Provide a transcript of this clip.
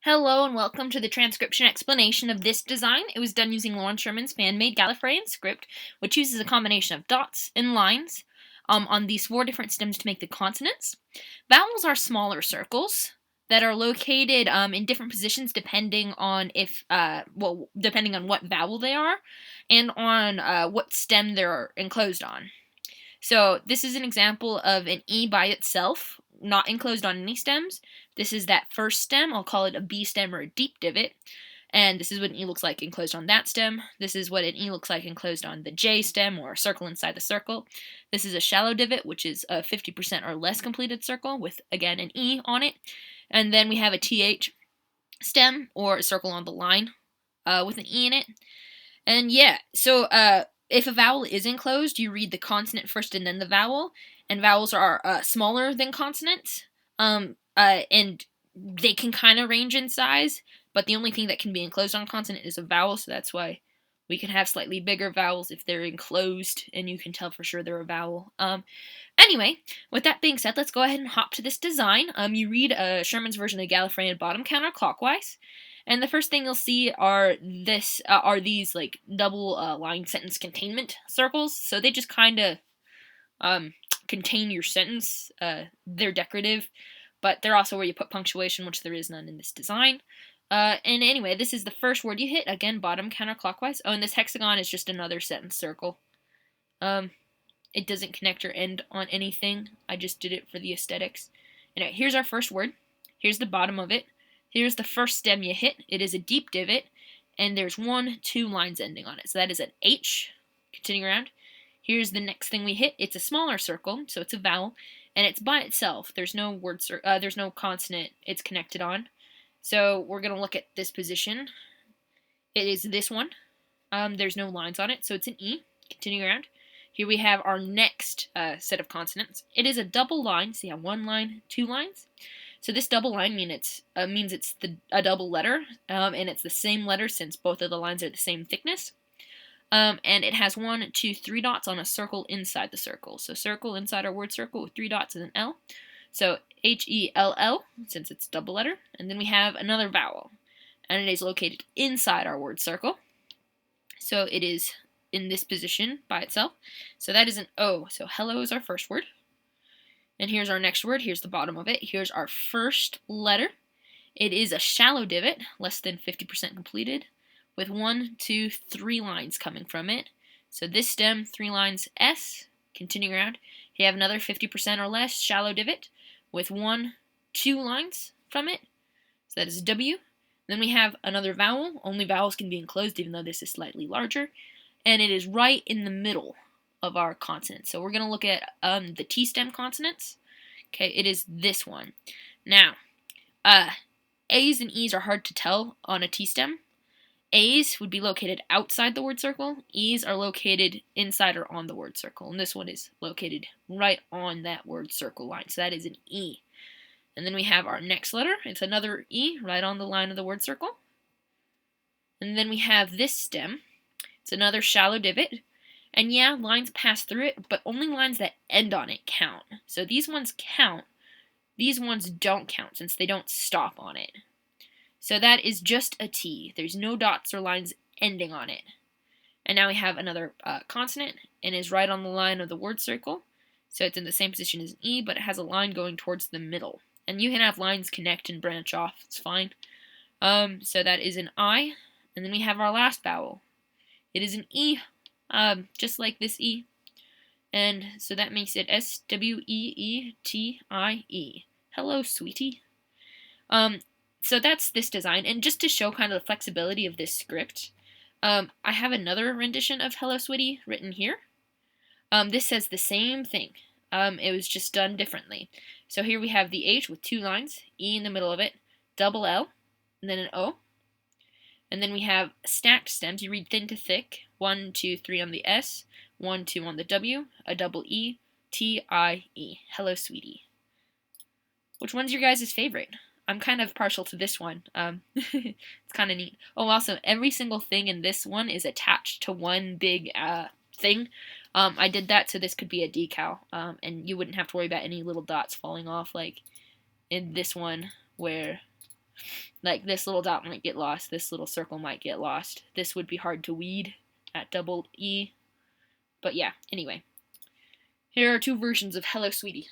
Hello and welcome to the transcription explanation of this design. It was done using Lawrence Sherman's fan-made Gallifreyan script, which uses a combination of dots and lines on these four different stems to make the consonants. Vowels are smaller circles that are located in different positions depending on depending on what vowel they are and on what stem they're enclosed on. So this is an example of an E by itself, not enclosed on any stems. This is that first stem. I'll call it a B stem or a deep divot. And this is what an E looks like enclosed on that stem. This is what an E looks like enclosed on the J stem or a circle inside the circle. This is a shallow divot, which is a 50% or less completed circle with, again, an E on it. And then we have a TH stem or a circle on the line with an E in it. And yeah, so if a vowel is enclosed, you read the consonant first and then the vowel. And vowels are smaller than consonants. And they can kind of range in size, but the only thing that can be enclosed on consonant is a vowel, so that's why we can have slightly bigger vowels if they're enclosed, and you can tell for sure they're a vowel. Anyway, with that being said, let's go ahead and hop to this design. You read Sherman's version of Gallifreyan bottom counterclockwise. And the first thing you'll see are these like double line sentence containment circles. So they just kind of contain your sentence. They're decorative, but they're also where you put punctuation, which there is none in this design. And anyway, this is the first word you hit. Again, bottom counterclockwise. Oh, and this hexagon is just another sentence circle. It doesn't connect or end on anything. I just did it for the aesthetics. Anyway, here's our first word. Here's the bottom of it. Here's the first stem you hit. It is a deep divot, and there's 2 lines ending on it. So that is an H. Continuing around. Here's the next thing we hit. It's a smaller circle, so it's a vowel, and it's by itself. There's no there's no consonant it's connected on. So we're gonna look at this position. It is this one. There's no lines on it, so it's an E. Continuing around. Here we have our next set of consonants. It is a double line. So you have 1 line, 2 lines. So this double line means it's a double letter, and it's the same letter since both of the lines are the same thickness. And it has 1, 2, 3 dots on a circle inside the circle. So circle inside our word circle with 3 dots and an L. So H-E-L-L, since it's double letter. And then we have another vowel, and it is located inside our word circle. So it is in this position by itself. So that is an O. So hello is our first word. And here's our next word. Here's the bottom of it. Here's our first letter. It is a shallow divot, less than 50% completed, with 1, 2, 3 lines coming from it. So this stem, 3 lines, S. Continuing around, you have another 50% or less shallow divot with 1, 2 lines from it. So that is W. Then we have another vowel. Only vowels can be enclosed, even though this is slightly larger. And it is right in the middle of our consonant. So we're going to look at the T-stem consonants. Okay, it is this one. Now, A's and E's are hard to tell on a T-stem. A's would be located outside the word circle. E's are located inside or on the word circle. And this one is located right on that word circle line. So that is an E. And then we have our next letter. It's another E right on the line of the word circle. And then we have this stem. It's another shallow divot. And yeah, lines pass through it, but only lines that end on it count. So these ones count. These ones don't count since they don't stop on it. So that is just a T. There's no dots or lines ending on it. And now we have another consonant, and is right on the line of the word circle. So it's in the same position as an E, but it has a line going towards the middle. And you can have lines connect and branch off. It's fine. So that is an I. And then we have our last vowel. It is an E, just like this E. And so that makes it S-W-E-E-T-I-E. Hello, sweetie. So that's this design. And just to show kind of the flexibility of this script, I have another rendition of Hello, Sweetie written here. This says the same thing. It was just done differently. So here we have the H with 2 lines, E in the middle of it, double L, and then an O. And then we have stacked stems. You read thin to thick. 1, 2, 3 on the S, 1, 2 on the W, a double E, T-I-E. Hello, sweetie. Which one's your guys' favorite? I'm kind of partial to this one. It's kind of neat. Oh, also, every single thing in this one is attached to one big thing. I did that so this could be a decal, and you wouldn't have to worry about any little dots falling off like in this one where Like this little dot might get lost, this little circle might get lost. This would be hard to weed at double E. But yeah, anyway. Here are two versions of Hello Sweetie.